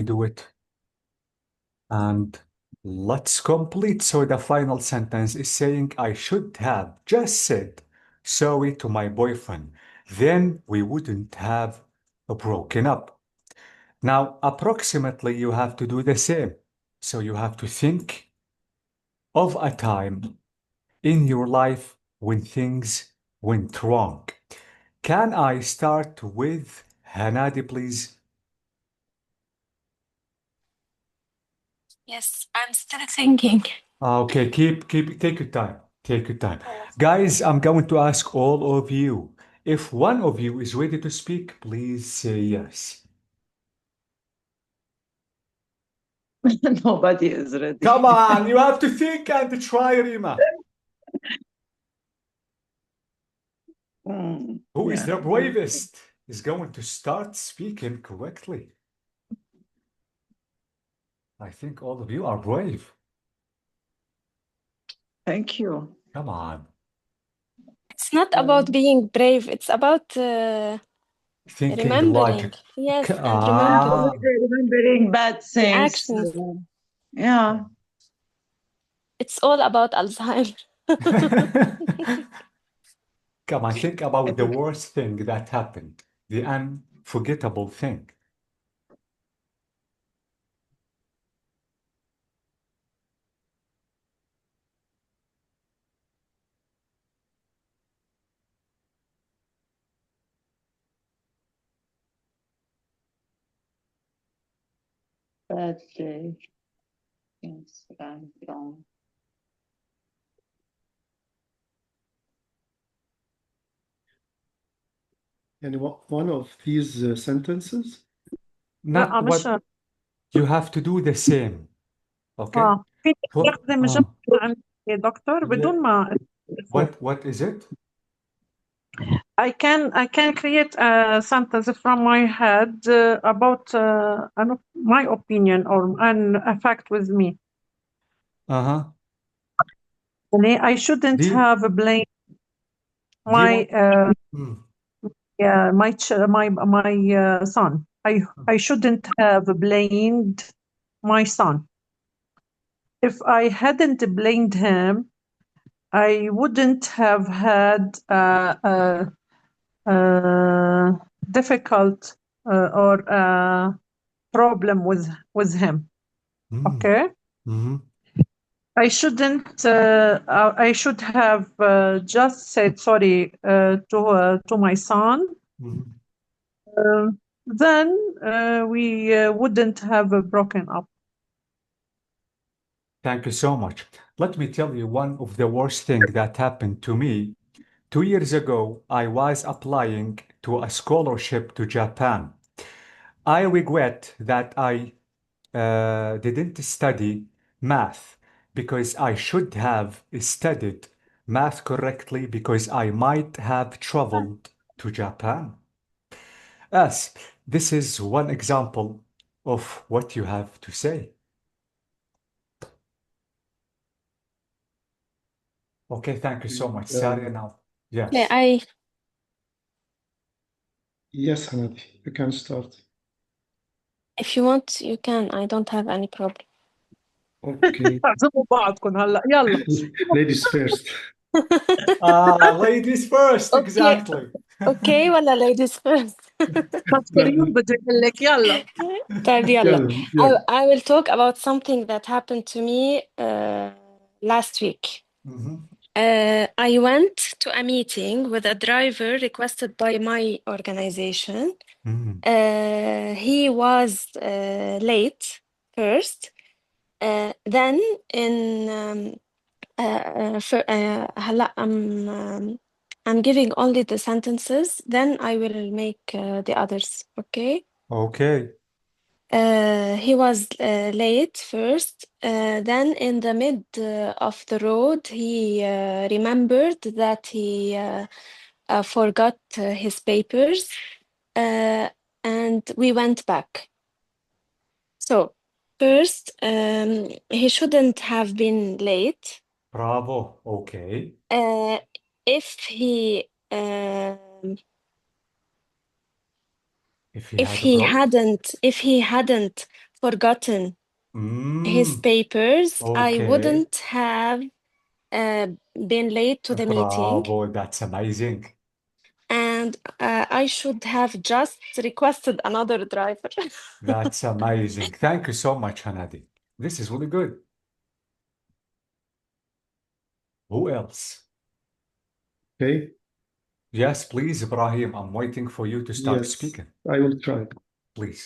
do it. And let's complete. So the final sentence is saying, I should have just said sorry to my boyfriend. Then we wouldn't have broken up. Now, approximately, you have to do the same. So you have to think of a time in your life when things went wrong. Can I start with Hanadi, please? Yes, I'm still thinking. Okay, take your time. Take your time. Guys, I'm going to ask all of you. If one of you is ready to speak, please say yes. Nobody is ready. Come on, you have to think and try, Rima. Who is the Yeah. bravest is going to start speaking correctly? I think all of you are brave. Thank you. Come on, It's not about being brave, it's about thinking remembering. logic. Yes, and Ah, remembering Remembering bad the things. actions. Yeah. It's all about Alzheimer. come on, think about the worst thing that happened, the unforgettable thing. Bad day. Things went wrong. And one of these sentences? Not لا مش what you have to do the same. Okay? في For, يستخدم جملة عند دكتور بدون ما what is it? I can create a sentence from my head about my opinion or an a fact with me. Uh-huh. يعني I shouldn't Do you, have blamed do you my want? Mm, my son. I shouldn't have blamed my son. If I hadn't blamed him, I wouldn't have had a difficult or problem with him. Okay, mhm, I shouldn't. I should have just said sorry to my son. mhm. Then we wouldn't have broken up. Thank you so much. Let me tell you one of the worst thing that happened to me. 2 years ago, I was applying to a scholarship to Japan. I regret that I didn't study math because I should have studied math correctly because I might have traveled to Japan. Yes, this is one example of what you have to say. Okay, thank you so much. Saria now. Yeah, Yes. Yes, Hanadi, you can start. if you want, you can. I don't have any problem. Okay. اعزموا بعضكم هلا يلا. Ladies first. Ladies first, Okay, exactly. okay, ولا ladies first. كريم بدي اقول لك يلا. طيب يلا. Yeah. I will talk about something that happened to me last week. Mhm. I went to a meeting with a driver requested by my organization. Mhm. He was late first. Then in هلا I'm giving only the sentences. Then I will make the others. Okay. Okay. He was late first. Then, in the mid of the road, he remembered that he forgot his papers, and we went back. So, first, he shouldn't have been late. Bravo. Okay. If he If he if had he brought. hadn't forgotten his papers, I Okay. wouldn't have been late to the meeting, Bravo, that's amazing. and I should have just requested another driver. That's amazing. Thank you so much, Hanadi. This is really good. Who else? Okay. Yes, please, Ibrahim. I'm waiting for you to start Yes, speaking. I will try. Please.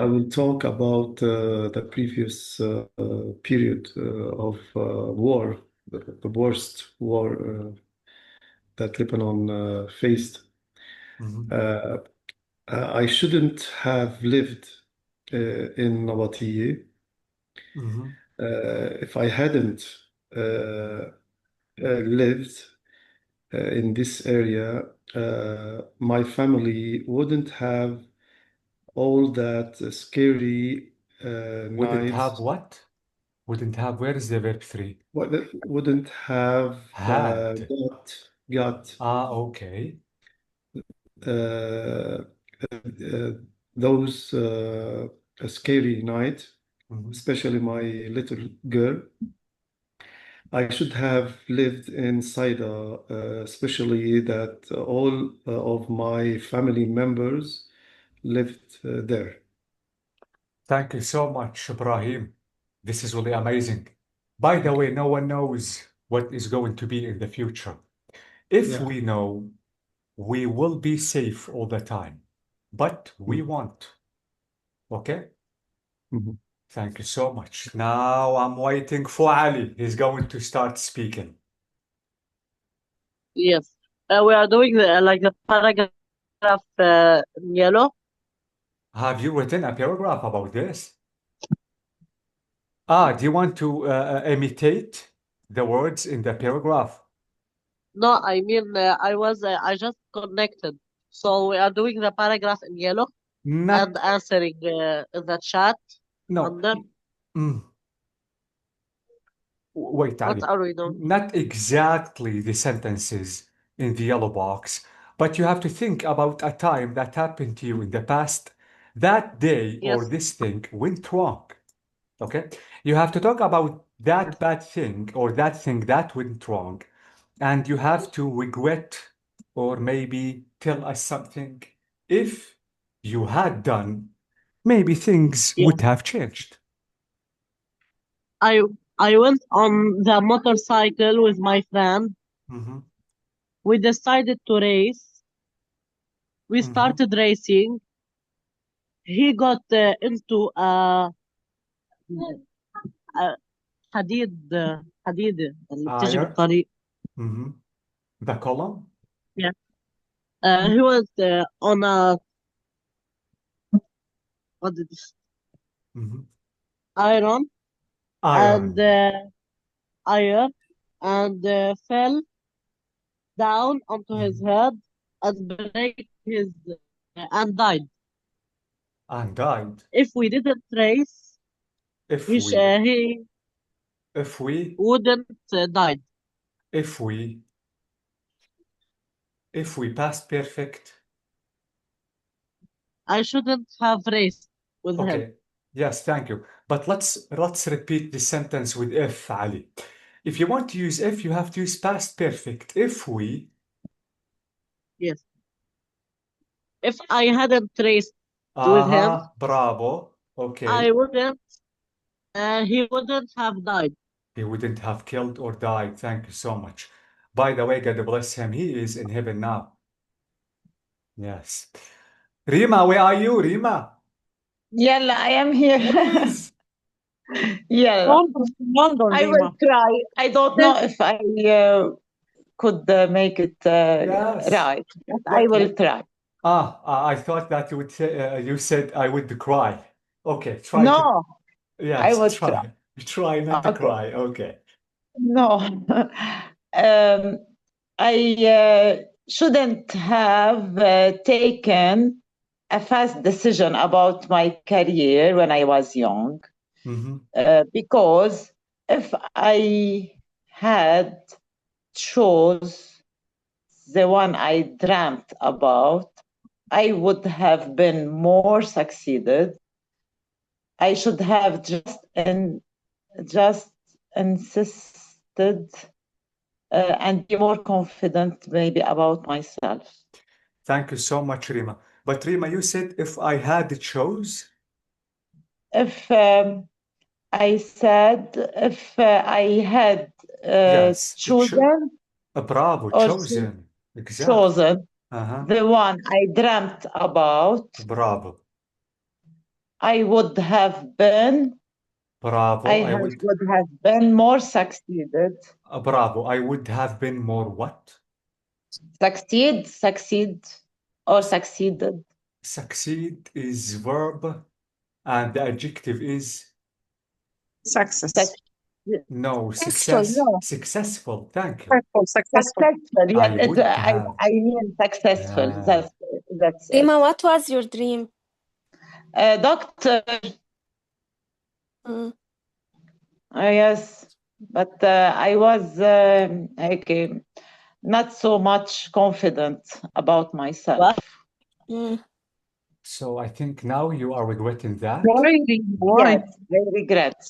I will talk about the previous period of war, the worst war that Lebanon faced. Mhm. I shouldn't have lived in Nabateeh. Mhm. If I hadn't lived in this area, my family wouldn't have all that scary Wouldn't have nights. what? Wouldn't have, where is the verb 3? Wouldn't have Had. got Okay. uh, those scary nights, Mhm. especially my little girl. I should have lived in Saida, especially that all of my family members lived there. Thank you so much, Ibrahim. This is really amazing. By the way, no one knows what is going to be in the future. If Yeah. we know, we will be safe all the time, but we Mhm. won't. Okay? Mhm. Thank you so much. Now I'm waiting for Ali. He's going to start speaking. Yes. We are doing the paragraph in yellow. Have you written a paragraph about this? Do you want to imitate the words in the paragraph? No, I mean, I just connected. So we are doing the paragraph in yellow Not, and answering in the chat. no. And then Mm. Wait, what Ali. are we doing? Not exactly the sentences in the yellow box, but you have to think about a time that happened to you in the past. That day or Yes. this thing went wrong. Okay? You have to talk about that bad thing or that thing that went wrong, and you have to regret or maybe tell us something. If you had done, maybe things Yes. would have changed. I went on the motorcycle with my friend. Mhm. We decided to race. We Mhm. started racing. He got into a حديد اللي بتجي Higher. بالطريق. Mhm. The column. Yeah. He was on a what did Mhm. iron and Iron. iron and fell down onto his head and break his and died. And died. If we didn't race, If he we, if we, wouldn't died. if we, if we passed perfect. I shouldn't have raced with him. Okay. Yes, thank you. But let's repeat the sentence with if, Ali. If you want to use if, you have to use past perfect. If we. Yes. If I hadn't raced with him, Bravo. Okay. I wouldn't. He wouldn't have died. He wouldn't have killed or died. Thank you so much. By the way, God bless him. He is in heaven now. Yes. Rima, where are you, Rima? Yalla, I am here. Please. Yalla. London, I will Rima. try. I don't know if I could make it Yes. right, but I will try. I thought that you would say, you said I would cry. Okay, try to. No, I Yes, would try. try. Try not to Okay. cry. Okay. No. I shouldn't have taken a fast decision about my career when I was young, Mhm. because if I had chose the one I dreamt about, I would have been more succeeded. I should have just insisted and be more confident maybe about myself. Thank you so much, Rima. But Rima, you said if I had chose, If I said if I had yes, chosen bravo, or chosen. Exactly. chosen Uh-huh. the one I dreamt about, Bravo. I would have been Bravo. I would have been more succeeded. Bravo. I would have been more what? Succeed, or succeeded. Succeed is verb, and the adjective is Success. no, Successful. success. No. Successful. Thank you. Successful. Successful. I Yes, would have. I mean successful. Yeah. That's it. Rima, what was your dream? Doctor. Mm. Yes, but I was not so much confident about myself. What? Mm. So I think now you are regretting that. Why? Yes, I regret.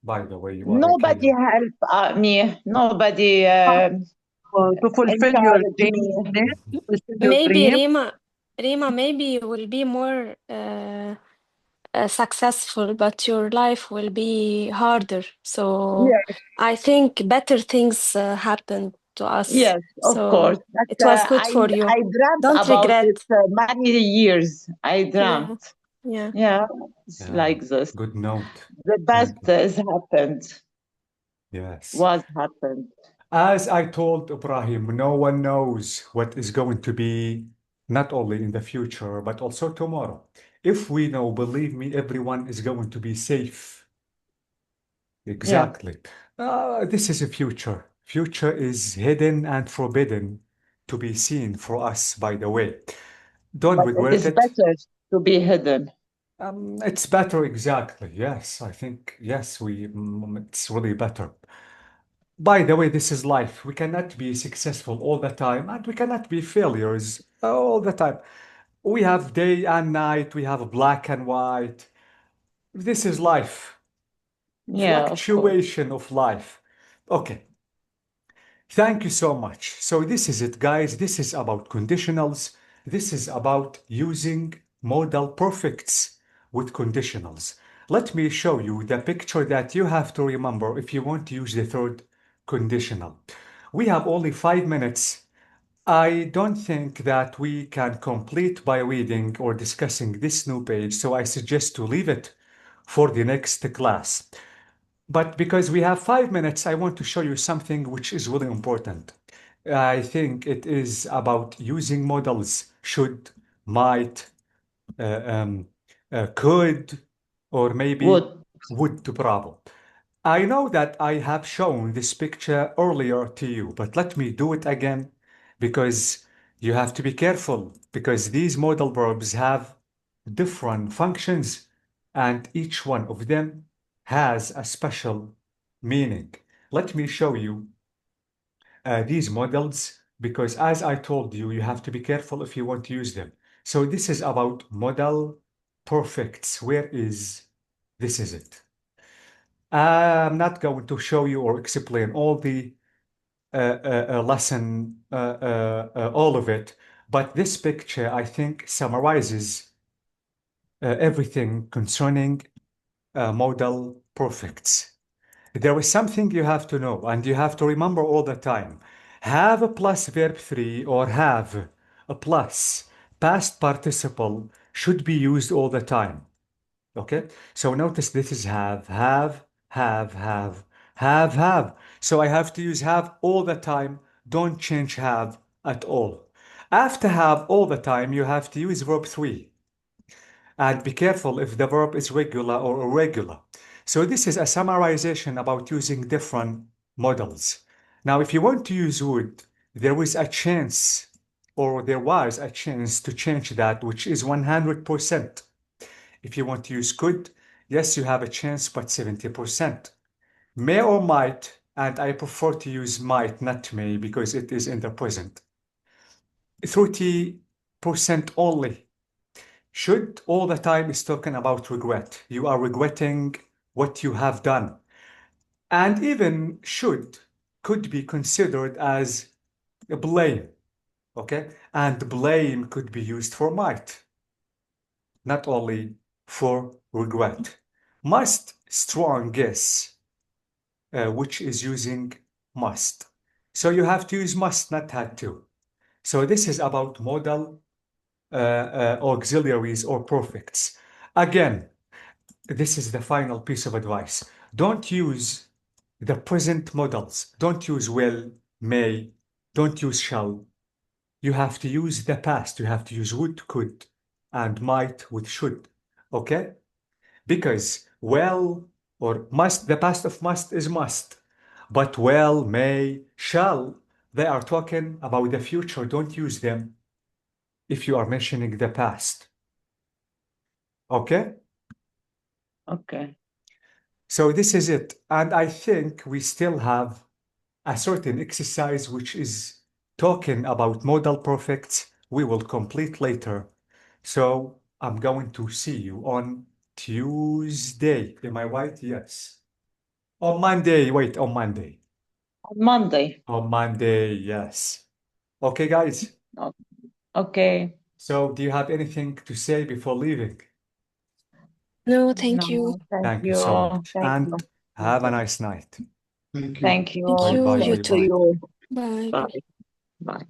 By the way, you are Nobody okay. helped me. Nobody To fulfill your encouraged dream, me. to fulfill your Maybe dream. Rima, maybe you will be more successful, but your life will be harder. So Yes, I think better things happened to us. yes, of So course. But it was good for you. I dreamt Don't about regret. it many years. I Yeah, dreamt. yeah. Yeah, it's Yeah. like this. Good note. The best Thank you. has happened. Yes. Was happened. As I told Ibrahim, no one knows what is going to be not only in the future, but also tomorrow. If we know, believe me, everyone is going to be safe. Exactly. This is a future. Future is hidden and forbidden to be seen for us, by the way. Don't But it regret is it. better to be hidden. It's better, exactly. Yes, I think, yes, it's really better. By the way, this is life. We cannot be successful all the time, and we cannot be failures all the time. We have day and night, we have black and white. This is life. Yeah, of course. Fluctuation of life. Okay. Thank you so much. So this is it, guys. This is about conditionals. This is about using modal perfects with conditionals. Let me show you the picture that you have to remember if you want to use the third conditional. We have only 5 minutes. I don't think that we can complete by reading or discussing this new page, so I suggest to leave it for the next class. But because we have 5 minutes, I want to show you something which is really important. I think it is about using models should, might, could, or maybe would to bravo. I know that I have shown this picture earlier to you, but let me do it again because you have to be careful because these modal verbs have different functions and each one of them has a special meaning. Let me show you these models because as I told you, you have to be careful if you want to use them. So this is about modal perfects. Where is this is it? I'm not going to show you or explain all the lesson, all of it, but this picture, I think, summarizes everything concerning modal perfects. There is something you have to know and you have to remember all the time. Have plus verb 3 or have a plus past participle should be used all the time. Okay, so notice this is have. So I have to use have all the time. Don't change have at all. After have all the time, you have to use verb 3. And be careful if the verb is regular or irregular. So this is a summarization about using different models. Now, if you want to use would, there is a chance, or there was a chance to change that, which is 100%. If you want to use could, yes, you have a chance, but 70%. May or might, and I prefer to use might, not may, because it is in the present. Through T 50% only. Should all the time is talking about regret. You are regretting what you have done. And even should could be considered as a blame. Okay? And blame could be used for might, not only for regret. Must, strong guess, which is using must. So you have to use must, not had to. So this is about modal auxiliaries or perfects. Again, this is the final piece of advice. Don't use the present modals. Don't use will, may, don't use shall. You have to use the past. You have to use would, could, and might with should. Okay? Because well or must, the past of must is must. But will, may, shall, they are talking about the future. Don't use them if you are mentioning the past. Okay? Okay. So this is it. And I think we still have a certain exercise which is talking about modal perfects we will complete later. So I'm going to see you on Tuesday. Am I right? Yes. On Monday. Wait, on Monday. On Monday. On Monday, yes. Okay, guys. Okay. So do you have anything to say before leaving? No, thank you. No, thank Thank you you. so much. Thank And you. have a nice night. Thank you. Thank you. Thank you. Bye, You bye, too. bye. Bye. Bye. Bye.